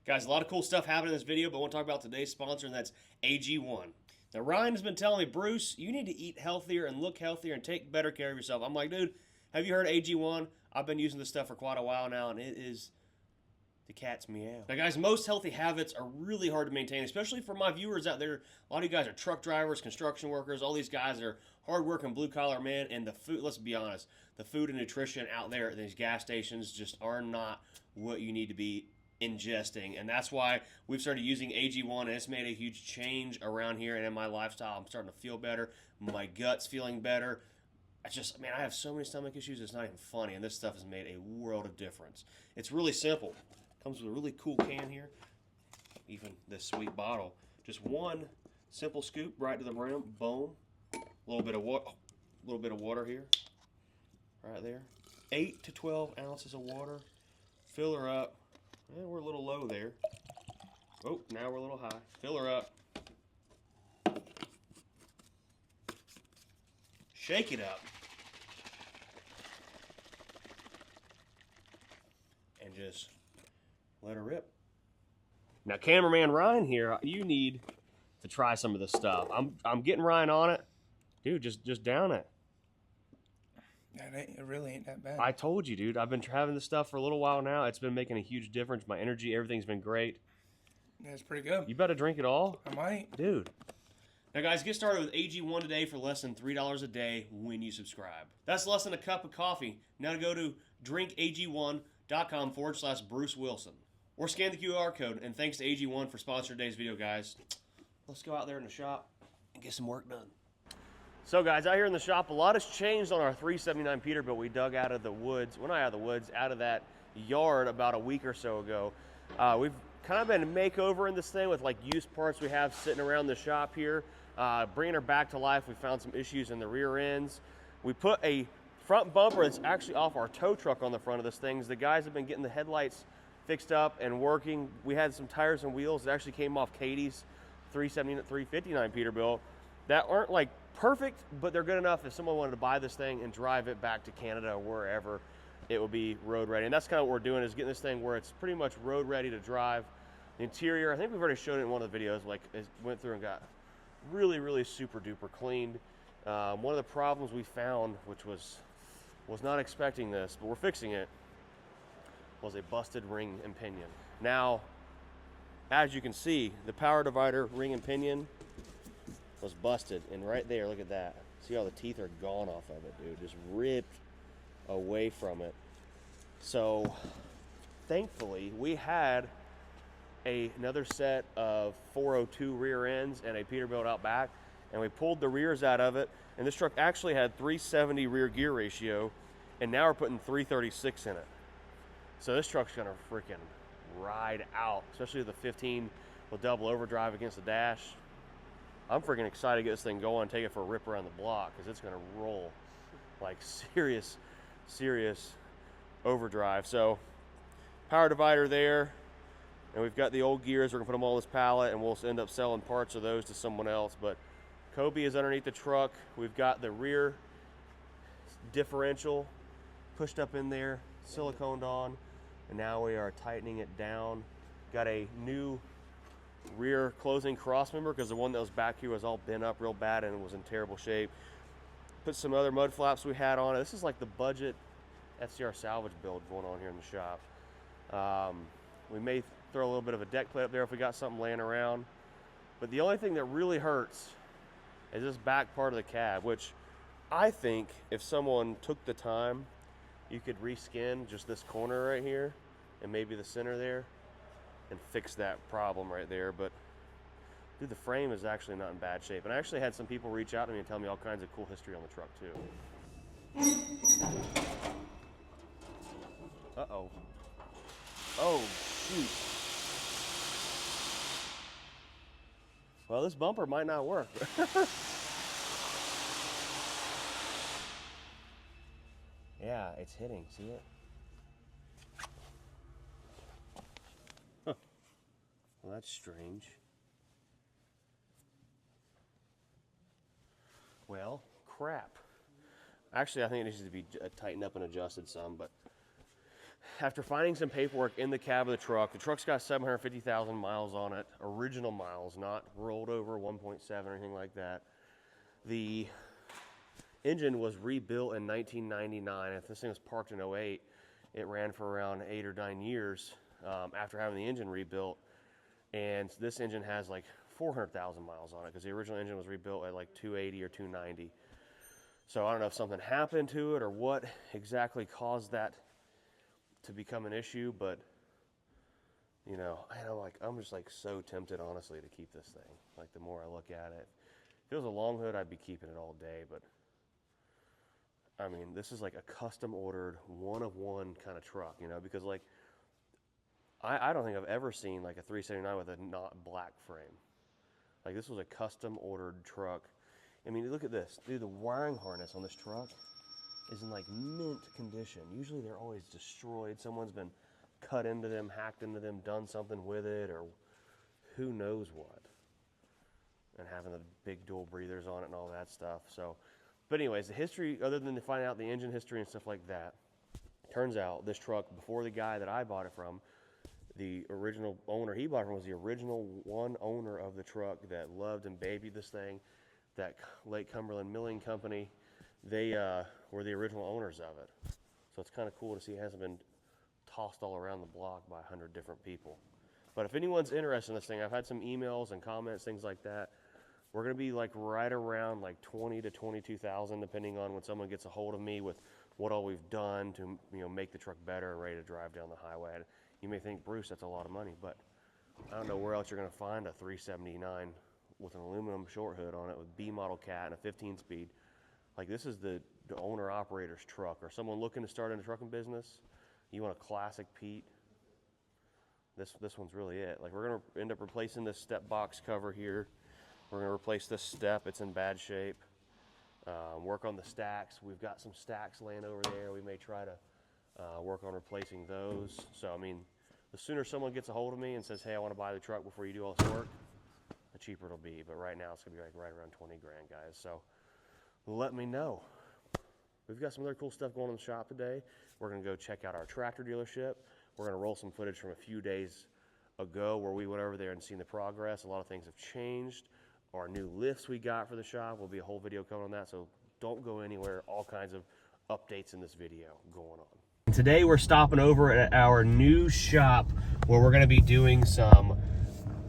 Guys, a lot of cool stuff happened in this video, but I want to talk about today's sponsor, and that's AG1. Now, Ryan has been telling me, Bruce, you need to eat healthier and look healthier and take better care of yourself. I'm like, dude, have you heard of AG1? I've been using this stuff for quite a while now, and it is the cat's meow. Now, guys, most healthy habits are really hard to maintain, especially for my viewers out there. A lot of you guys are truck drivers, construction workers, all these guys that are hard-working, blue-collar men, and the food, let's be honest, the food and nutrition out there at these gas stations just are not what you need to be ingesting, and that's why we've started using AG1, and it's made a huge change around here and in my lifestyle. I'm starting to feel better. My gut's feeling better. Man, I have so many stomach issues, it's not even funny, and this stuff has made a world of difference. It's really simple. Comes with a really cool can here, even this sweet bottle. Just one simple scoop right to the brim, boom. A little bit of water here, right there. 8 to 12 ounces of water. Fill her up. Yeah, we're a little low there. Oh, now we're a little high. Fill her up. Shake it up. And just let her rip. Now, cameraman Ryan here, you need to try some of this stuff. I'm getting Ryan on it. Dude, just down it. It really ain't that bad. I told you, dude. I've been having this stuff for a little while now. It's been making a huge difference. My energy, everything's been great. Yeah, it's pretty good. You better drink it all. I might. Dude. Now, guys, get started with AG1 today for less than $3 a day when you subscribe. That's less than a cup of coffee. Now to go to drinkag1.com/Bruce Wilson. Or scan the QR code. And thanks to AG1 for sponsoring today's video, guys. Let's go out there in the shop and get some work done. So, guys, out here in the shop, a lot has changed on our 379 Peterbilt we dug out of the woods. Well, not out of the woods, out of that yard about a week or so ago. We've kind of been makeover in this thing with like used parts we have sitting around the shop here. Bringing her back to life, we found some issues in the rear ends. We put a front bumper that's actually off our tow truck on the front of this thing. The guys have been getting the headlights fixed up and working. We had some tires and wheels that actually came off Katie's 359 Peterbilt that aren't like perfect, but they're good enough if someone wanted to buy this thing and drive it back to Canada or wherever, it will be road ready. And that's kind of what we're doing, is getting this thing where it's pretty much road ready to drive. The interior, I think we've already showed it in one of the videos, like it went through and got really, really super duper cleaned. One of the problems we found, which was not expecting this, but we're fixing it, was a busted ring and pinion. Now, as you can see, the power divider ring and pinion was busted, and right there, look at that. See how the teeth are gone off of it, dude. Just ripped away from it. So, thankfully, we had another set of 402 rear ends and a Peterbilt out back, and we pulled the rears out of it, and this truck actually had 370 rear gear ratio, and now we're putting 336 in it. So this truck's gonna freaking ride out, especially the 15 with double overdrive against the dash. I'm freaking excited to get this thing going, take it for a rip around the block, because it's going to roll like serious overdrive. So, power divider there, and we've got the old gears. We're going to put them all on this pallet, and we'll end up selling parts of those to someone else. But Kobe is underneath the truck. We've got the rear differential pushed up in there, siliconed on, and now we are tightening it down. Got a new rear closing cross member, because the one that was back here was all bent up real bad and was in terrible shape. Put some other mud flaps we had on it. This is like the budget FCR salvage build going on here in the shop. We may throw a little bit of a deck plate up there if we got something laying around. But the only thing that really hurts is this back part of the cab, which I think if someone took the time, you could reskin just this corner right here and maybe the center there and fix that problem right there. But dude, the frame is actually not in bad shape, and I actually had some people reach out to me and tell me all kinds of cool history on the truck too. Uh-oh. Oh shoot. Well, this bumper might not work. Yeah, it's hitting, see it? Well, that's strange. Well, crap. Actually, I think it needs to be tightened up and adjusted some, but after finding some paperwork in the cab of the truck's got 750,000 miles on it, original miles, not rolled over 1.7 or anything like that. The engine was rebuilt in 1999. If this thing was parked in 08, it ran for around 8 or 9 years after having the engine rebuilt. And this engine has like 400,000 miles on it because the original engine was rebuilt at like 280 or 290. So I don't know if something happened to it or what exactly caused that to become an issue, but you know, I'm just like so tempted honestly to keep this thing. Like the more I look at it, if it was a long hood, I'd be keeping it all day, but I mean, this is like a custom ordered one of one kind of truck, you know, because like I don't think I've ever seen like a 379 with a not black frame. Like this was a custom ordered truck. I mean, look at this. Dude, the wiring harness on this truck is in like mint condition. Usually they're always destroyed. Someone's been cut into them, hacked into them, done something with it, or who knows what. And having the big dual breathers on it and all that stuff. So, but anyways, the history, other than to find out the engine history and stuff like that, turns out this truck, before the guy that I bought it from, the original owner he bought it from was the original one owner of the truck that loved and babied this thing. That Lake Cumberland Milling Company, they were the original owners of it. So it's kind of cool to see it hasn't been tossed all around the block by 100 different people. But if anyone's interested in this thing, I've had some emails and comments, things like that. We're going to be like right around like 20 to 22,000, depending on when someone gets a hold of me with what all we've done to, you know, make the truck better and ready to drive down the highway. You may think, Bruce, that's a lot of money, but I don't know where else you're going to find a 379 with an aluminum short hood on it with B model cat and a 15-speed. Like this is the owner-operator's truck, or someone looking to start in the trucking business. You want a classic Pete? This one's really it. Like we're gonna end up replacing this step box cover here. We're gonna replace this step. It's in bad shape. Work on the stacks. We've got some stacks laying over there. We may try to work on replacing those. So I mean, the sooner someone gets a hold of me and says, "Hey, I want to buy the truck before you do all this work," the cheaper it'll be. But right now it's gonna be like right around 20 grand, guys. So let me know. We've got some other cool stuff going on in the shop today. We're gonna go check out our tractor dealership. We're gonna roll some footage from a few days ago where we went over there and seen the progress. A lot of things have changed. Our new lifts we got for the shop will be a whole video coming on that, so don't go anywhere. All kinds of updates in this video going on. Today we're stopping over at our new shop where we're gonna be doing some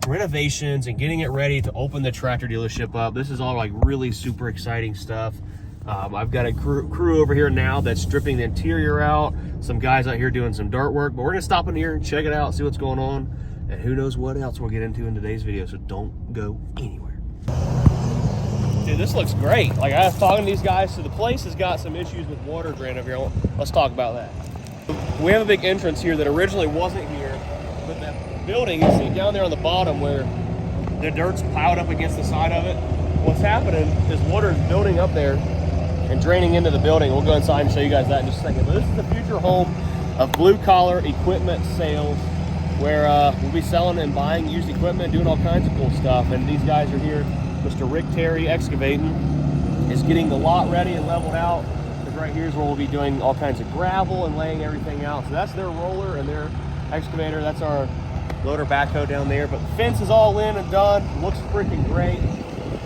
renovations and getting it ready to open the tractor dealership up. This is all like really super exciting stuff. I've got a crew over here now that's stripping the interior out. Some guys out here doing some dirt work, but we're gonna stop in here and check it out, see what's going on, and who knows what else we'll get into in today's video, so don't go anywhere. Dude, this looks great. Like I was talking to these guys, so the place has got some issues with water drain over here. Let's talk about that. We have a big entrance here that originally wasn't here, but that building, you see down there on the bottom where the dirt's piled up against the side of it. What's happening is water is building up there and draining into the building. We'll go inside and show you guys that in just a second. But this is the future home of blue collar equipment sales, where we'll be selling and buying used equipment, doing all kinds of cool stuff. And these guys are here. Mr. Rick Terry Excavating is getting the lot ready and leveled out. Because right here is where we'll be doing all kinds of gravel and laying everything out. So that's their roller and their excavator. That's our loader backhoe down there. But the fence is all in and done. Looks freaking great.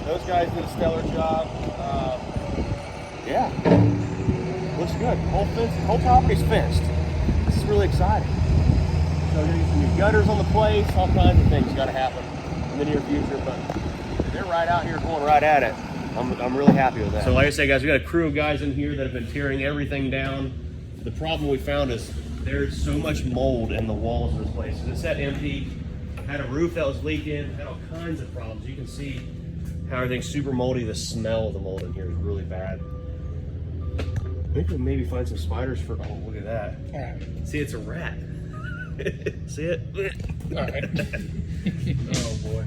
Those guys did a stellar job. Yeah, looks good. Whole property's fenced. This is really exciting. So we're gonna get some new gutters on the place. All kinds of things got to happen in the near future. But they're right out here going right at it. I'm really happy with that. So like I said, guys, we got a crew of guys in here that have been tearing everything down. The problem we found is there's so much mold in the walls of this place. It sat empty, had a roof that was leaking, had all kinds of problems. You can see how everything's super moldy. The smell of the mold in here is really bad. I think we'll maybe find some spiders for, oh, look at that. All right. See, it's a rat. See it? All right. Oh boy.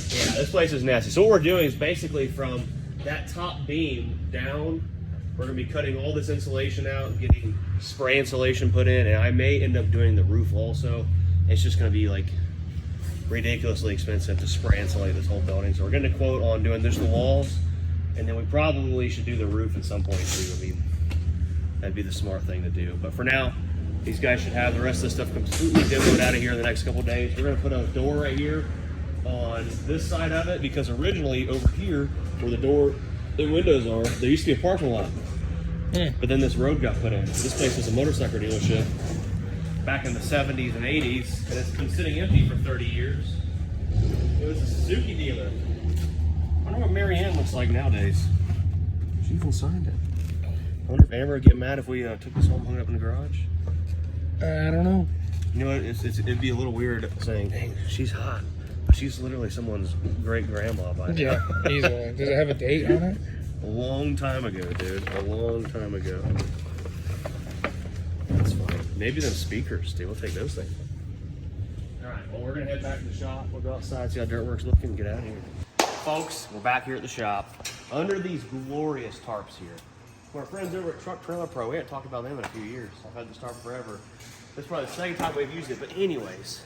Yeah, this place is nasty. So what we're doing is basically from that top beam down, we're gonna be cutting all this insulation out and getting spray insulation put in, and I may end up doing the roof also. It's just gonna be like ridiculously expensive to spray insulate this whole building. So we're getting a quote on doing just the walls, and then we probably should do the roof at some point too. I mean, that'd be the smart thing to do. But for now, These guys should have the rest of the stuff completely demoed out of here in the next couple days. We're gonna put a door right here on this side of it because originally over here where the door and windows are, there used to be a parking lot. But then this road got put in. This place was a motorcycle dealership back in the 70s and 80s, and it's been sitting empty for 30 years. It was a Suzuki dealer. I wonder what Mary Ann looks like nowadays. She even signed it. I wonder if Amber would get mad if we took this home, hung it up in the garage. I don't know. You know what? It'd be a little weird saying, "Dang, she's hot," but she's literally someone's great grandma by now. Yeah, easily. Does it have a date on it? A long time ago, dude. A long time ago. That's fine. Maybe them speakers, dude. We'll take those things. All right. Well, we're gonna head back to the shop. We'll go outside, see how Dirtworks looking, and get out of here. Folks, we're back here at the shop under these glorious tarps here. Our friends over at Truck Trailer Pro, we haven't talked about them in a few years. I've had this tarp forever. This is probably the second time we've used it, but anyways,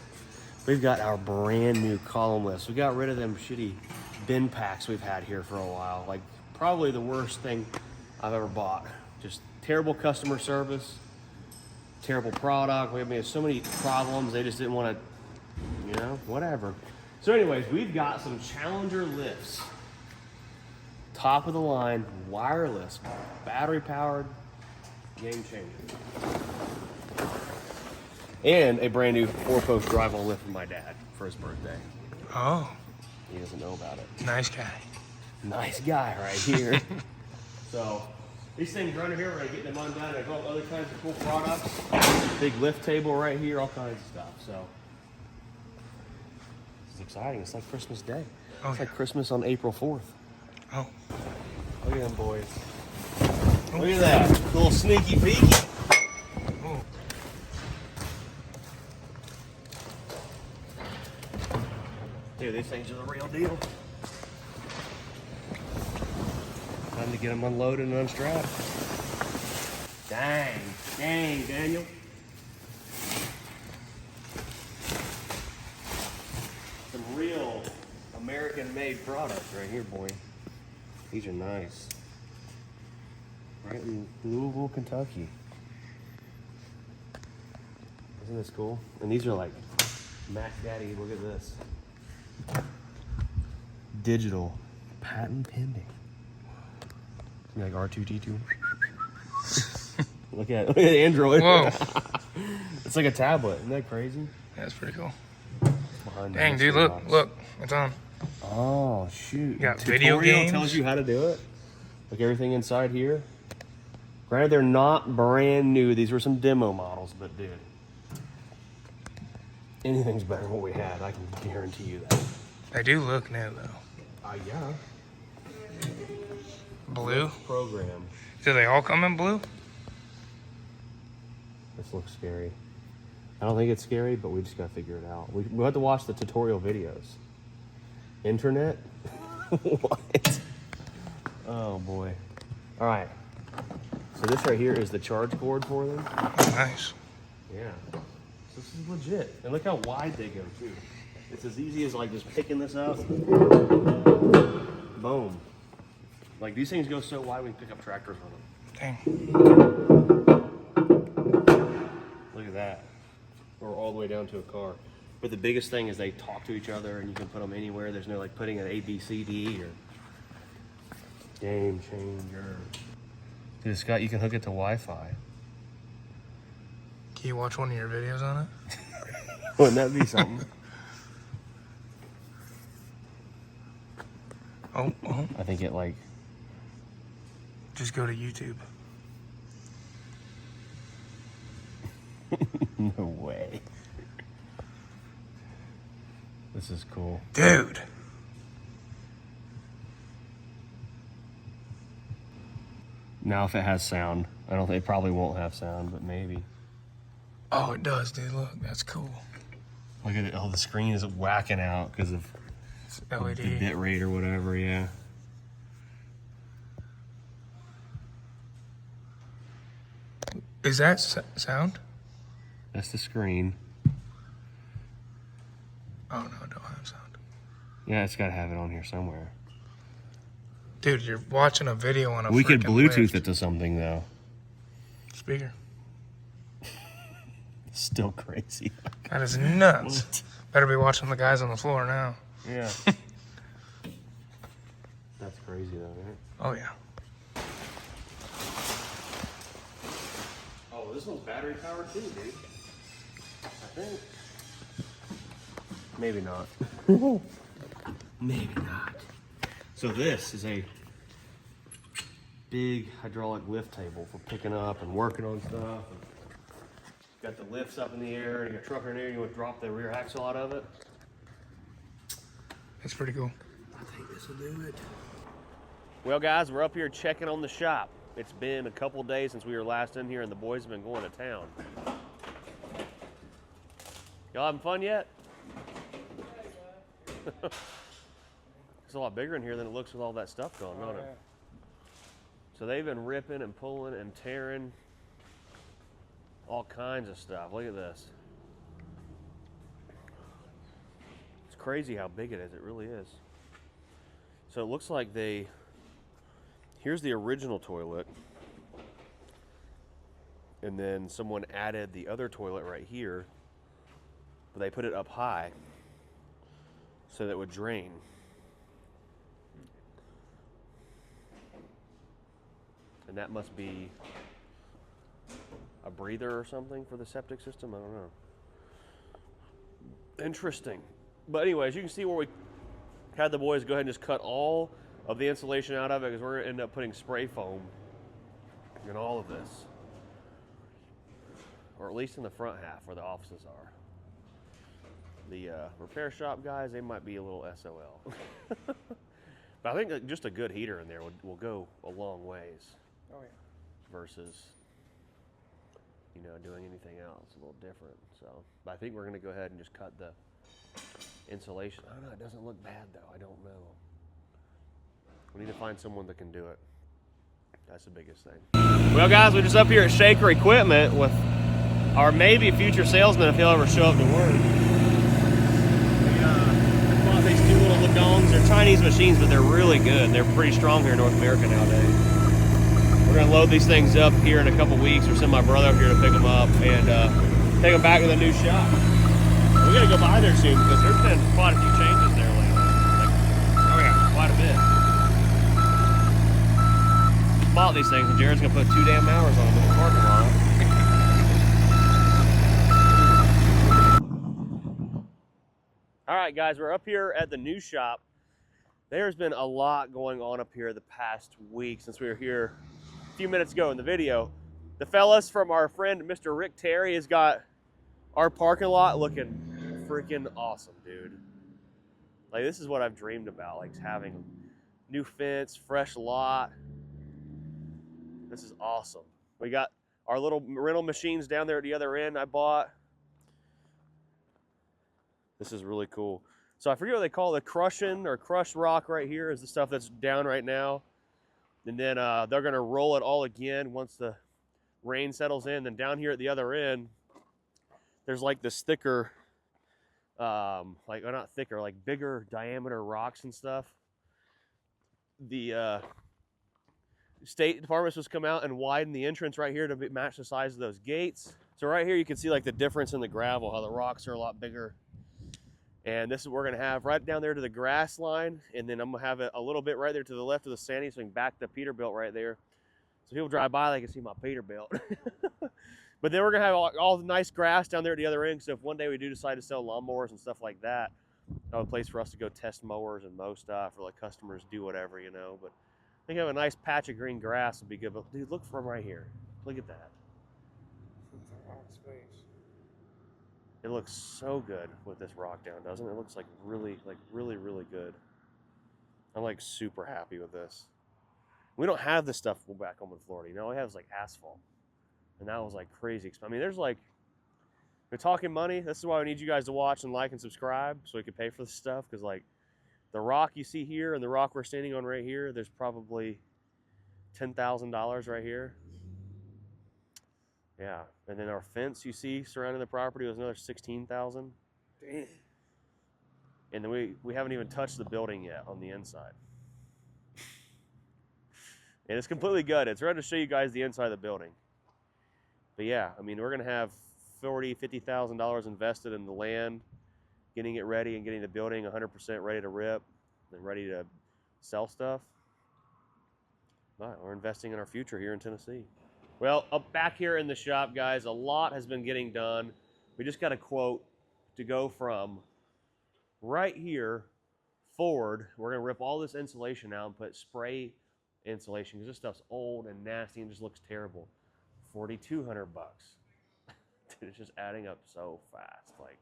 we've got our brand new column lifts. We got rid of them shitty bin packs we've had here for a while. Like, probably the worst thing I've ever bought. Just terrible customer service, terrible product. We had so many problems, they just didn't want to, you know, whatever. So anyways, we've got some Challenger lifts. Top of the line, wireless, battery powered, game changer. And a brand new 4-post drive-on lift from my dad for his birthday. Oh, He doesn't know about it. nice guy. Nice guy right here. So these things right here, we're gonna get them undone and other kinds of cool products. Big lift table right here, all kinds of stuff. So this is exciting. It's like Christmas Day. Oh, It's like Christmas on April 4th. Oh, Look at them boys. Look at that. Little sneaky peeky. oh. Dude, these things are the real deal. Time to get them unloaded and unstrapped. Dang, Daniel. Some real American-made products right here, boy. These are nice. Right in Louisville, Kentucky. Isn't this cool? And these are like Mac Daddy. Look at this. Digital, patent pending. Like R2D2. Look at Android. Whoa. It's like a tablet. Isn't that crazy? That's pretty cool. Behind Dang, the dude, mystery look, box. look, it's on. Oh shoot! Got Tutorial video games. tells you how to do it. Like everything inside here. Granted, they're not brand new. These were some demo models, but dude, anything's better than what we had. I can guarantee you that. They do look new though. Yeah. Blue. Program. Do they all come in blue? This looks scary. I don't think it's scary, but we just gotta figure it out. We'll have to watch the tutorial videos. Internet? What? Oh boy. All right. So this right here is the charge cord for them. Oh, nice. Yeah. So this is legit. And look how wide they go too. It's as easy as like just picking this up. Boom. Like these things go so wide we can pick up tractors on them. Dang. Look at that. Or all the way down to a car. But the biggest thing is they talk to each other and you can put them anywhere. There's no like putting an A, B, C, D or game changer. Dude, Scott, you can hook it to Wi-Fi. Can you watch one of your videos on it? Wouldn't that be something? Oh, I think it like, just go to YouTube. no way. This is cool. Dude. Now if it has sound, I don't think it probably won't have sound, but maybe. Oh, it does, dude. Look, that's cool. Look at it. Oh, the screen is whacking out because of It's the LED. bit rate or whatever, yeah. Is that sound? That's the screen. Oh, no, it don't have sound. Yeah, it's got to have it on here somewhere. Dude, you're watching a video on a We could freaking Bluetooth lift. it to something, though. Speaker. Still crazy. That is nuts. Better be watching the guys on the floor now. Yeah. That's crazy though, right? Oh, yeah. Oh, this one's battery powered too, dude. I think. Maybe not. Maybe not. So this is a big hydraulic lift table for picking up and working on stuff. Got the lifts up in the air, and your truck in there, you want to drop the rear axle out of it. That's pretty cool. I think this will do it. Well, guys, we're up here checking on the shop. It's been a couple days since we were last in here, and the boys have been going to town. Y'all having fun yet? It's a lot bigger in here than it looks with all that stuff going on. It. So they've been ripping and pulling and tearing all kinds of stuff. Look at this. It's crazy how big it is. It really is. So it looks like here's the original toilet. And then someone added the other toilet right here. But they put it up high so that it would drain. And that must be a breather or something for the septic system. I don't know. Interesting. But anyways, you can see where we had the boys go ahead and just cut all of the insulation out of it because we're going to end up putting spray foam in all of this. Or at least in the front half where the offices are. The repair shop guys, they might be a little SOL. But I think that just a good heater in there will go a long ways. Oh, yeah. Versus, doing anything else, a little different. So, but I think we're going to go ahead and just cut the insulation. I don't know, it doesn't look bad though. I don't know. We need to find someone that can do it. That's the biggest thing. Well, guys, we're just up here at Shaker Equipment with our maybe future salesman if he'll ever show up to work. We bought these two little Lagongs. They're Chinese machines, but they're really good. They're pretty strong here in North America nowadays. We're gonna load these things up here in a couple weeks, or send my brother up here to pick them up and take them back to the new shop. We're gonna go by there soon because there's been quite a few changes there lately. Oh yeah, quite a bit. Bought these things and Jared's gonna put 2 damn hours on them in the parking lot. All right, guys, we're up here at the new shop. There's been a lot going on up here the past week since we were here a few minutes ago in the video. The fellas from our friend Mr. Rick Terry has got our parking lot looking freaking awesome, dude. Like, this is what I've dreamed about, like having new fence, fresh lot. This is awesome. We got our little rental machines down there at the other end I bought. This is really cool. So I forget what they call it, crushing or crushed rock right here is the stuff that's down right now. And then they're gonna roll it all again once the rain settles in. Then down here at the other end, there's like this thicker, not thicker, like bigger diameter rocks and stuff. The State Department's supposed to come out and widen the entrance right here to match the size of those gates. So right here you can see like the difference in the gravel, how the rocks are a lot bigger. And this is what we're gonna have right down there to the grass line. And then I'm gonna have it a little bit right there to the left of the Sandy, so we can back the Peterbilt right there. So people drive by, they can see my Peterbilt. But then we're gonna have all the nice grass down there at the other end. So if one day we do decide to sell lawnmowers and stuff like that, have a place for us to go test mowers and mow stuff, or like customers do whatever, But I think have a nice patch of green grass would be good. But dude, look from right here. Look at that. It looks so good with this rock down, doesn't it? It looks like really good. I'm like super happy with this. We don't have this stuff back home in Florida. All we have is like asphalt. And that was like crazy. I mean, there's like, we're talking money. This is why we need you guys to watch and like and subscribe so we can pay for this stuff. Because like the rock you see here and the rock we're standing on right here, there's probably $10,000 right here. Yeah, and then our fence you see surrounding the property was another $16,000. Damn. And then we haven't even touched the building yet on the inside. And it's completely gutted. It's ready to show you guys the inside of the building. But yeah, I mean, we're gonna have $50,000 invested in the land, getting it ready and getting the building 100% ready to rip and ready to sell stuff. But we're investing in our future here in Tennessee. Well, up back here in the shop, guys, a lot has been getting done. We just got a quote to go from right here forward. We're gonna rip all this insulation out and put spray insulation because this stuff's old and nasty and just looks terrible. $4,200. Dude, it's just adding up so fast. Like,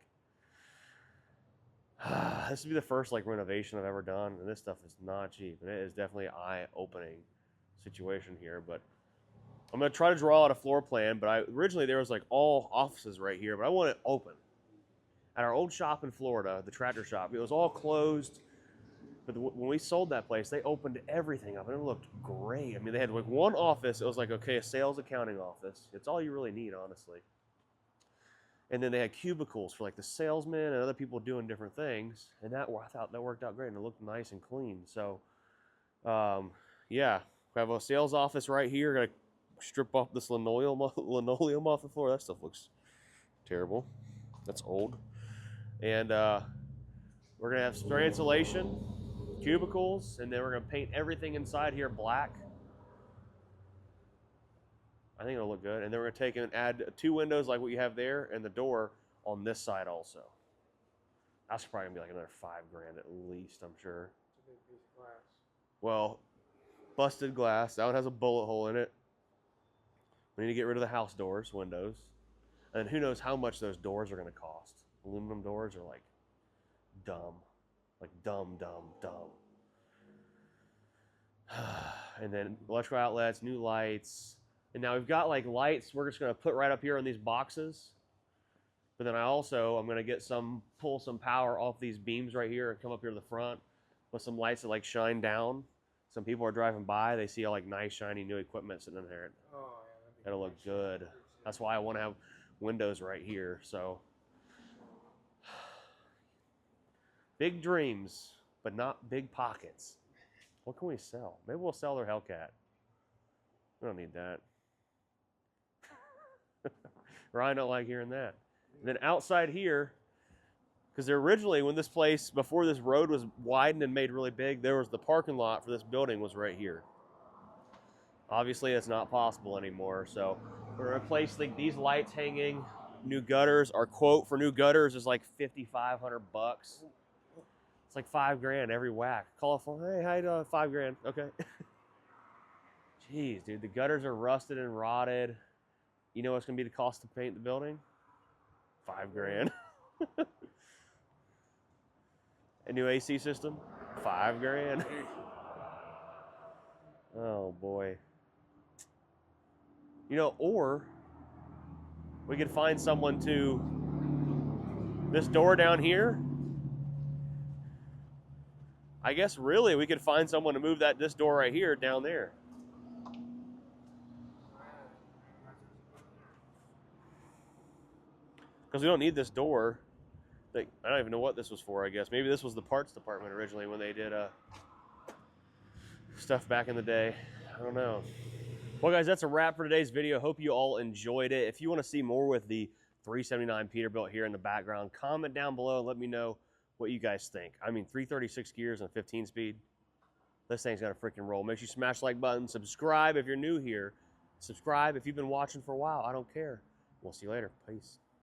this would be the first like renovation I've ever done, and this stuff is not cheap, and it is definitely an eye-opening situation here. But I'm gonna try to draw out a floor plan. But originally there was like all offices right here, but I want it open. At our old shop in Florida, the tractor shop, it was all closed. But when we sold that place, they opened everything up, and it looked great. I mean, they had like one office. It was like, okay, a sales accounting office. It's all you really need, honestly. And then they had cubicles for like the salesmen and other people doing different things. And I thought that worked out great, and it looked nice and clean. So, yeah, we have a sales office right here. Got to strip off this linoleum off the floor. That stuff looks terrible. That's old. And we're gonna have spray insulation, cubicles, and then we're gonna paint everything inside here black. I think it'll look good. And then we're gonna take and add 2 windows like what you have there, and the door on this side also. That's probably gonna be like another $5,000 at least, I'm sure. It's a big piece of glass. Well, busted glass. That one has a bullet hole in it. We need to get rid of the house doors, windows. And who knows how much those doors are gonna cost. Aluminum doors are like dumb. Like dumb. And then electrical outlets, new lights. And now we've got like lights we're just gonna put right up here in these boxes. But then I'm gonna pull some power off these beams right here and come up here to the front with some lights that like shine down. Some people are driving by, they see all like nice shiny new equipment sitting in there. Oh, yeah, it'll look good. That's why I want to have windows right here. So big dreams, but not big pockets. What can we sell? Maybe we'll sell their Hellcat. We don't need that. Ryan don't like hearing that. And then outside here, because originally when this place, before this road was widened and made really big, there was the parking lot for this building was right here. Obviously, it's not possible anymore. So we're gonna replace these lights hanging, new gutters. Our quote for new gutters is like $5,500. It's like $5,000 every whack. Call a phone, hey, how you doing? $5,000, okay. Jeez, dude, the gutters are rusted and rotted. You know what's gonna be the cost to paint the building? $5,000. A new AC system? $5,000. Oh boy. You know, or we could find someone to this door down here. I guess really we could find someone to move this door right here down there. Because we don't need this door. I don't even know what this was for, I guess. Maybe this was the parts department originally when they did stuff back in the day. I don't know. Well, guys, that's a wrap for today's video. Hope you all enjoyed it. If you want to see more with the 379 Peterbilt here in the background, comment down below and let me know what you guys think. I mean, 336 gears and 15 speed. This thing's got a freaking roll. Make sure you smash the like button. Subscribe if you're new here. Subscribe if you've been watching for a while. I don't care. We'll see you later. Peace.